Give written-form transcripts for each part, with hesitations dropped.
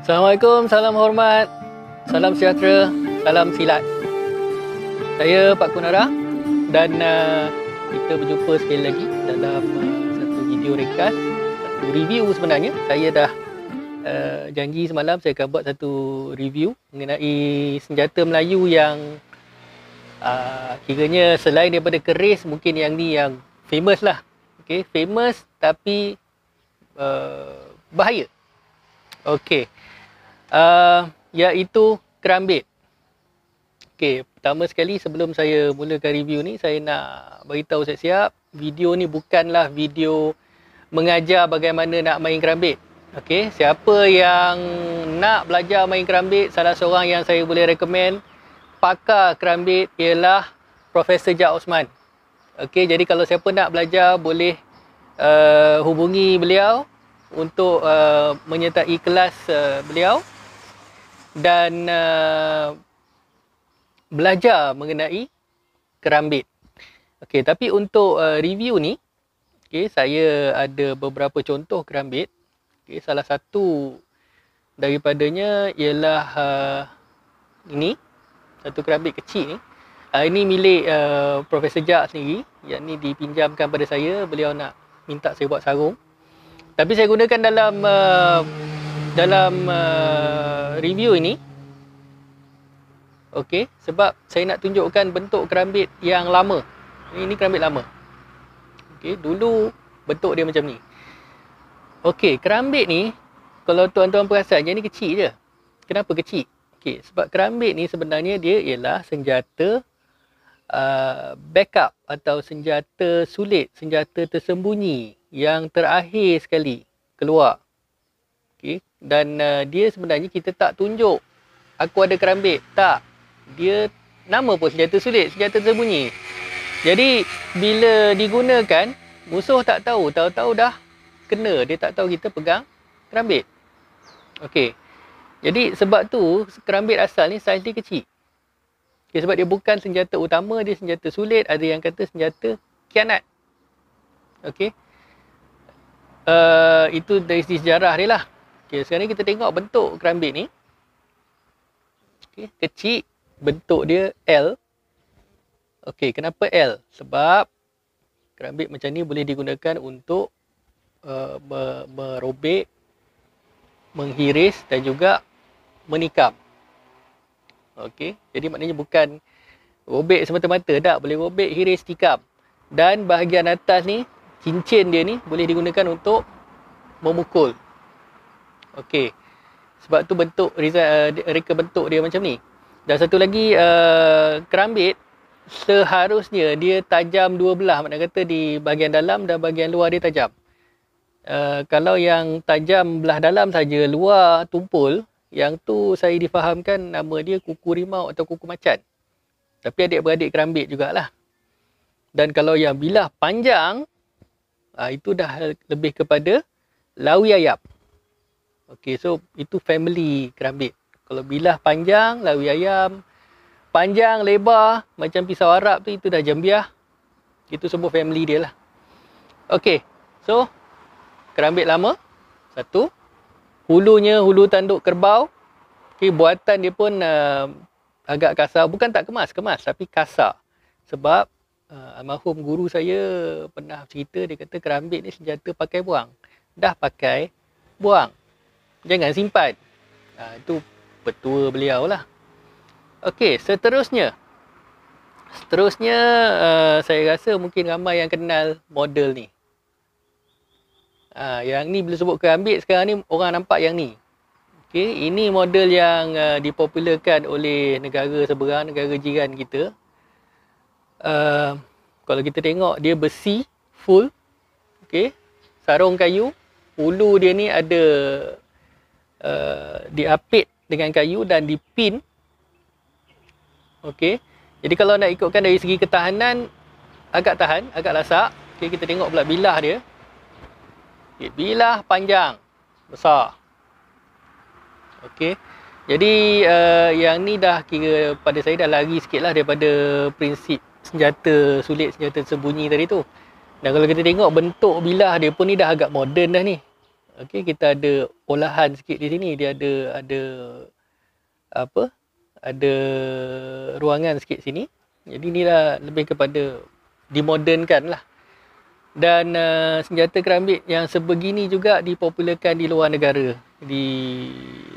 Assalamualaikum, salam hormat, salam sejahtera, salam silat. Saya Pak Kunara dan kita berjumpa sekali lagi dalam satu video ringkas, satu review sebenarnya. Saya dah janji semalam saya akan buat satu review mengenai senjata Melayu yang kiranya selain daripada keris, mungkin yang ni yang famous lah. Okay, famous tapi bahaya. Okey. Iaitu kerambit. Okey, pertama sekali sebelum saya mulakan review ni, saya nak beritahu siap-siap, video ni bukanlah video mengajar bagaimana nak main kerambit. Okey, siapa yang nak belajar main kerambit, salah seorang yang saya boleh recommend pakar kerambit ialah Profesor Jah Osman. Okey, jadi kalau siapa nak belajar boleh hubungi beliau untuk menyertai kelas beliau dan belajar mengenai kerambit. Okey, tapi untuk review ni, okey, saya ada beberapa contoh kerambit. Okey, salah satu daripadanya ialah ini, satu kerambit kecil ni. Ini milik Profesor Jah sendiri, yang ni dipinjamkan pada saya. Beliau nak minta saya buat sarung. Tapi saya gunakan dalam review ini, okey, sebab saya nak tunjukkan bentuk kerambit yang lama. Ini kerambit lama. Okey, dulu bentuk dia macam ni. Okey, kerambit ni kalau tuan-tuan perasan, yang ni kecil je. Kenapa kecil? Okey, sebab kerambit ni sebenarnya dia ialah senjata backup atau senjata sulit, senjata tersembunyi yang terakhir sekali keluar. Okey, dan dia sebenarnya kita tak tunjuk aku ada kerambit, tak. Dia nama pun senjata sulit, senjata tersembunyi. Jadi bila digunakan, musuh tak tahu, tahu-tahu dah kena, dia tak tahu kita pegang kerambit. Okey. Jadi sebab tu kerambit asal ni saiz dia kecil. Okay, sebab dia bukan senjata utama, dia senjata sulit, ada yang kata senjata khianat. Okey. Itu dari segi sejarah dia lah. Okay, sekarang ni kita tengok bentuk kerambit ni. Okay, kecil, bentuk dia L. Okey, kenapa L? Sebab kerambit macam ni boleh digunakan untuk merobek, menghiris dan juga menikam. Okey, jadi maknanya bukan robek semata-mata, tak. Boleh robek, hiris, tikam. Dan bahagian atas ni, cincin dia ni boleh digunakan untuk memukul. Okey. Sebab tu bentuk reka bentuk dia macam ni. Dan satu lagi, kerambit seharusnya dia tajam dua belah. Maknanya kata di bahagian dalam dan bahagian luar dia tajam. Kalau yang tajam belah dalam saja, luar tumpul, yang tu saya difahamkan nama dia kuku rimau atau kuku macan. Tapi adik-beradik kerambit jugalah. Dan kalau yang bilah panjang, itu dah lebih kepada lawi ayam. Okey, so itu family kerambit. Kalau bilah panjang, lawi ayam. Panjang, lebar, macam pisau Arab tu, itu dah jambiah. Itu semua family dia lah. Okey, so kerambit lama, satu. Hulunya, hulu tanduk kerbau. Okey, buatan dia pun agak kasar. Bukan tak kemas, tapi kasar. Sebab almarhum guru saya pernah cerita, dia kata kerambit ni senjata pakai buang. Dah pakai, buang. Jangan simpan. Itu petua beliau lah. Okey, seterusnya. Saya rasa mungkin ramai yang kenal model ni. Yang ni bila sebut kerambit, sekarang ni orang nampak yang ni. Okey, ini model yang dipopularkan oleh negara seberang, negara jiran kita. Kalau kita tengok, dia besi full. Okey, sarung kayu, hulu dia ni ada diapit dengan kayu dan dipin. Okey, jadi kalau nak ikutkan dari segi ketahanan, agak tahan, agak lasak. Okey, kita tengok pula bilah dia. Okay, bilah panjang, besar. Okey, jadi yang ni dah kira pada saya dah lari sikit lah daripada prinsip senjata sulit, senjata tersembunyi tadi tu. Dan kalau kita tengok bentuk bilah dia pun ni dah agak moden dah ni. Okey, kita ada olahan sikit di sini. Dia ada apa? Ada ruangan sikit sini. Jadi ni dah lebih kepada dimodernkan lah. Dan senjata kerambit yang sebegini juga dipopularkan di luar negara. Di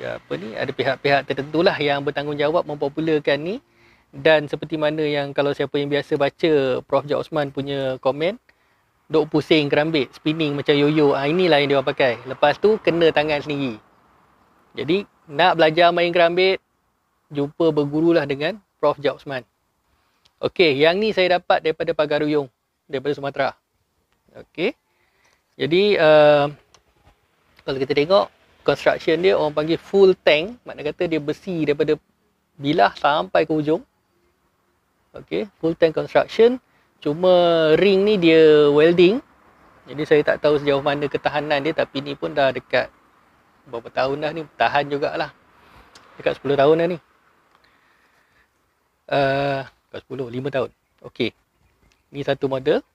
apa ni, ada pihak-pihak tertentu lah yang bertanggungjawab mempopularkan ni. Dan seperti mana yang kalau siapa yang biasa baca Prof. Jah Osman punya komen, duk pusing kerambit, spinning macam yoyo. Inilah yang dia orang pakai. Lepas tu kena tangan sendiri. Jadi nak belajar main kerambit, jumpa bergurulah dengan Prof. Jah Osman. Okey, yang ni saya dapat daripada Pagar Ruyung, daripada Sumatera. Okey. Jadi kalau kita tengok construction dia, orang panggil full tank, makna kata dia besi daripada bilah sampai ke hujung. Okey, full tank construction. Cuma ring ni dia welding. Jadi saya tak tahu sejauh mana ketahanan dia, tapi ni pun dah dekat berapa tahun dah ni, tahan jugalah. Dekat 10 tahun dah ni. 5 tahun. Okey. Ni satu model.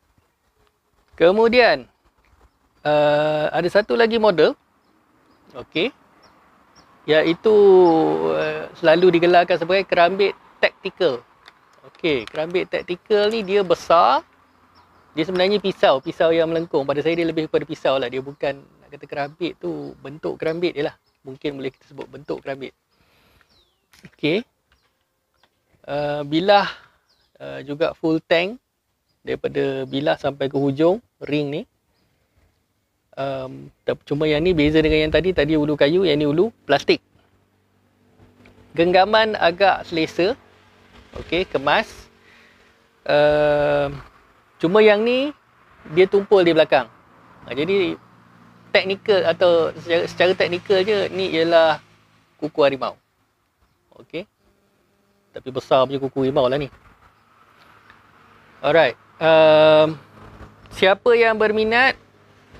Kemudian ada satu lagi model. Okey. Iaitu selalu digelarkan sebagai kerambit tactical. Okey, kerambit tactical ni dia besar. Dia sebenarnya pisau yang melengkung. Pada saya dia lebih kepada pisau lah. Dia bukan nak kata kerambit tu, bentuk kerambit dia lah. Mungkin boleh kita sebut bentuk kerambit. Okey. Bilah juga full tank. Daripada bilah sampai ke hujung ring ni. Cuma yang ni beza dengan yang tadi. Tadi ulu kayu, yang ni ulu plastik. Genggaman agak selesa. Okey, kemas. Cuma yang ni dia tumpul di belakang. Jadi teknikal atau secara teknikal je, ni ialah kuku harimau. Okey. Tapi besar punya kuku harimau lah ni. Alright. Siapa yang berminat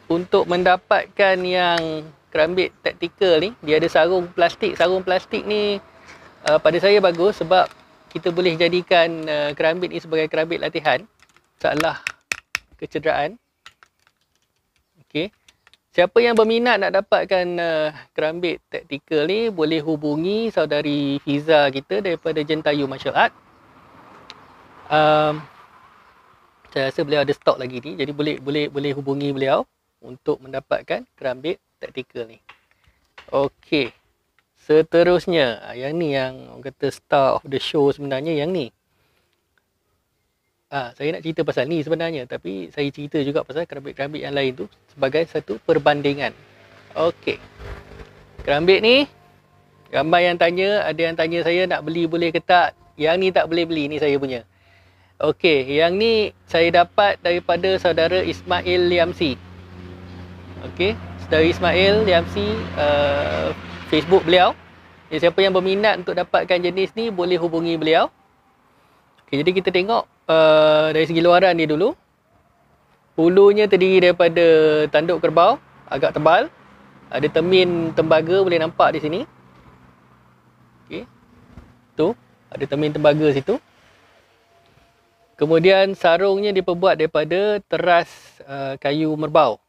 untuk mendapatkan yang kerambit tactical ni, dia ada sarung plastik. Sarung plastik ni pada saya bagus sebab kita boleh jadikan kerambit ni sebagai kerambit latihan. Masalah kecederaan. Okey. Siapa yang berminat nak dapatkan kerambit tactical ni, boleh hubungi saudari Fiza kita daripada Jentayu Martial Art. Saya rasa beliau ada stok lagi ni, jadi boleh hubungi beliau untuk mendapatkan kerambit tactical ni. Okey. Seterusnya, yang ni yang orang kata star of the show sebenarnya, yang ni. Saya nak cerita pasal ni sebenarnya, tapi saya cerita juga pasal kerambit-kerambit yang lain tu sebagai satu perbandingan. Okey. Kerambit ni, ramai yang tanya, ada yang tanya saya nak beli boleh ke tak? Yang ni tak boleh beli, ni saya punya. Okey, yang ni saya dapat daripada saudara Ismail Liamsi. Okey, saudara Ismail Liamsi, Facebook beliau. Jadi siapa yang berminat untuk dapatkan jenis ni boleh hubungi beliau. Okey, jadi kita tengok dari segi luaran dia dulu. Hulunya terdiri daripada tanduk kerbau agak tebal. Ada temin tembaga boleh nampak di sini. Okey. Tu, ada temin tembaga situ. Kemudian sarungnya diperbuat daripada teras kayu merbau.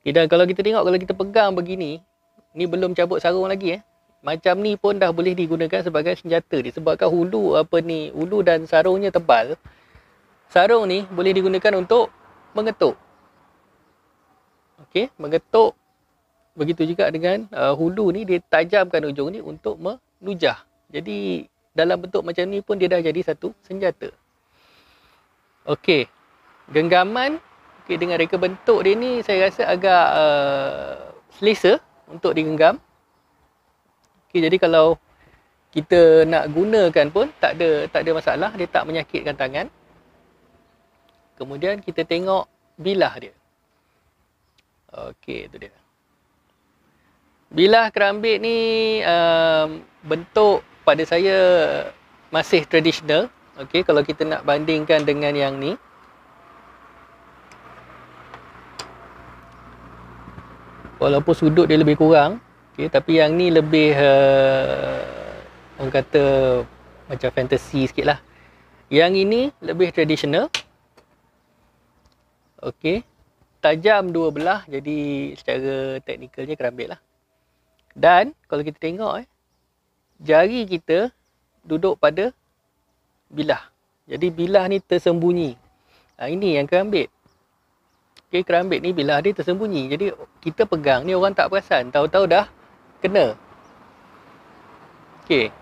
Okay, dan kalau kita tengok, kalau kita pegang begini, ni belum cabut sarung lagi. Macam ni pun dah boleh digunakan sebagai senjata. Disebabkan hulu dan sarungnya tebal. Sarung ni boleh digunakan untuk mengetuk. Okey, mengetuk. Begitu juga dengan hulu ni, dia tajamkan ujung ni untuk menujah. Jadi dalam bentuk macam ni pun dia dah jadi satu senjata. Okey, genggaman. Okay, dengan reka bentuk dia ni saya rasa agak selesa untuk digenggam. Okay, jadi kalau kita nak gunakan pun tak ada masalah, dia tak menyakitkan tangan. Kemudian kita tengok bilah dia. Okey, itu dia. Bilah kerambit ni bentuk pada saya masih tradisional. Okey, kalau kita nak bandingkan dengan yang ni. Walaupun sudut dia lebih kurang, okay, tapi yang ni lebih orang kata macam fantasy sikit lah. Yang ini lebih tradisional. Okey. tajam dua belah, jadi secara teknikalnya kerambit lah. Dan kalau kita tengok jari kita duduk pada bilah. Jadi bilah ni tersembunyi. Ini yang kerambit. Okay, kerambit ni bilah dia tersembunyi. Jadi kita pegang ni orang tak perasan. Tahu-tahu dah kena. Okay.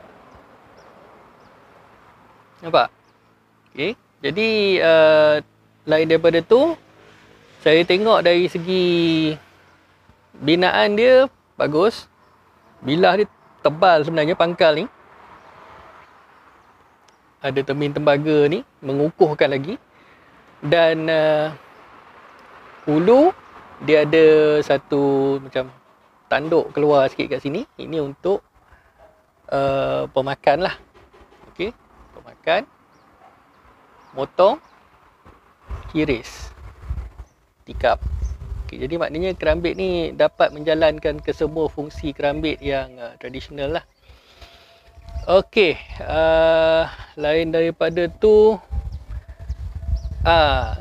Nampak? Okay. Jadi lain daripada tu, saya tengok dari segi binaan dia bagus. Bilah dia tebal sebenarnya, pangkal ni. Ada termin tembaga ni, mengukuhkan lagi. Dan hulu, dia ada satu macam tanduk keluar sikit kat sini. Ini untuk pemakan lah. Okay. Pemakan, motong, hiris, tikap. Okay, jadi maknanya kerambit ni dapat menjalankan kesemua fungsi kerambit yang tradisional lah. Okey, lain daripada tu,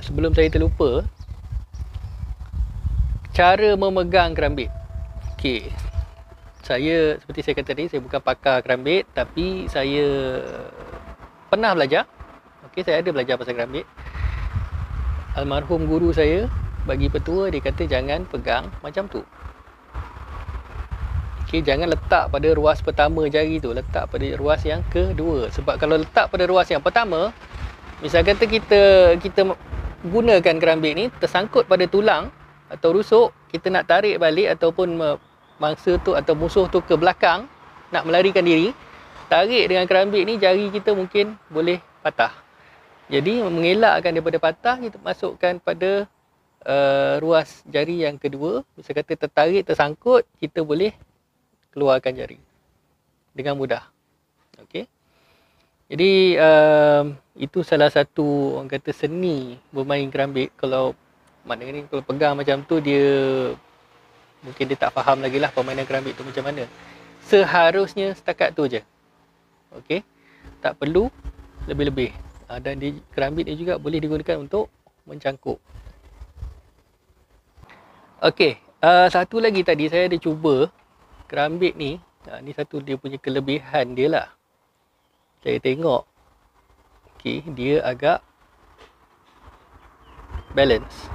sebelum saya terlupa, cara memegang kerambit. Okey, saya seperti saya kata tadi, saya bukan pakar kerambit, tapi saya pernah belajar. Okey, saya ada belajar pasal kerambit. Almarhum guru saya bagi petua, dia kata jangan pegang macam tu. Okey, jangan letak pada ruas pertama jari tu, letak pada ruas yang kedua. Sebab kalau letak pada ruas yang pertama, misal kata kita gunakan kerambit ni tersangkut pada tulang atau rusuk, kita nak tarik balik ataupun mangsa tu atau musuh tu ke belakang, nak melarikan diri, tarik dengan kerambit ni, jari kita mungkin boleh patah. Jadi mengelakkan daripada patah, kita masukkan pada ruas jari yang kedua. Misal kata tertarik, tersangkut, kita boleh keluarkan jari dengan mudah. Okey. Jadi itu salah satu orang kata seni bermain kerambit. Kalau maknanya ni kalau pegang macam tu, dia mungkin dia tak faham lagi lah permainan kerambit tu macam mana. Seharusnya setakat tu je. Okey. Tak perlu lebih-lebih. Dan kerambit ni juga boleh digunakan untuk mencangkuk. Okey, satu lagi tadi saya ada cuba kerambit ni. Ni satu dia punya kelebihan dia lah. Saya tengok. Okey, dia agak balance.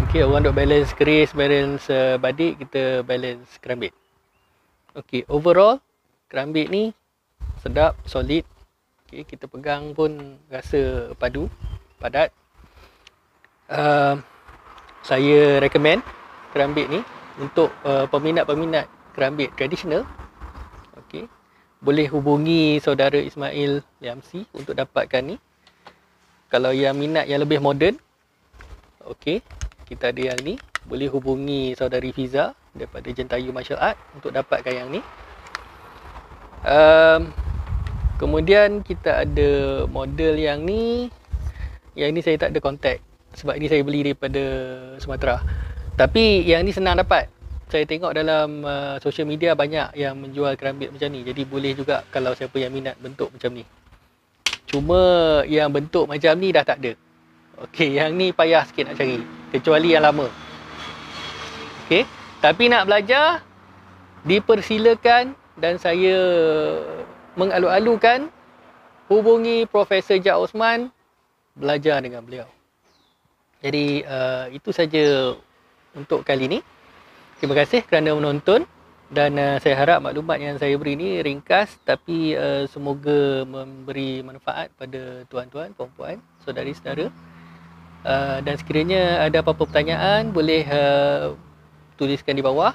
Okey, orang duk balance keris, balance badik, kita balance kerambit. Okey, overall kerambit ni sedap, solid. Okey, kita pegang pun rasa padu, padat. Saya recommend kerambit ni untuk peminat-peminat kerambit tradisional. Okey, boleh hubungi saudara Ismail Liamsi untuk dapatkan ni. Kalau yang minat yang lebih moden, okey, kita ada yang ni. Boleh hubungi saudari Fiza daripada Jentayu Martial Art untuk dapatkan yang ni. Kemudian kita ada model yang ni. Yang ni saya tak ada kontak, sebab ini saya beli daripada Sumatera. Tapi yang ni senang dapat. Saya tengok dalam social media banyak yang menjual kerambit macam ni. Jadi boleh juga kalau siapa yang minat bentuk macam ni. Cuma yang bentuk macam ni dah tak ada. Okey, yang ni payah sikit nak cari. Kecuali yang lama. Okey, tapi nak belajar, dipersilakan, dan saya mengalu-alukan hubungi Profesor Jah Osman, belajar dengan beliau. Jadi itu saja untuk kali ni. Terima kasih kerana menonton, dan saya harap maklumat yang saya beri ni ringkas, tapi semoga memberi manfaat pada tuan-tuan, puan-puan, saudari-saudara. Dan sekiranya ada apa-apa pertanyaan, boleh tuliskan di bawah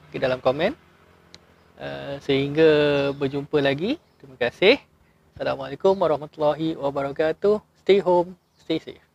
di dalam komen. Sehingga berjumpa lagi. Terima kasih. Assalamualaikum warahmatullahi wabarakatuh. Stay home, stay safe.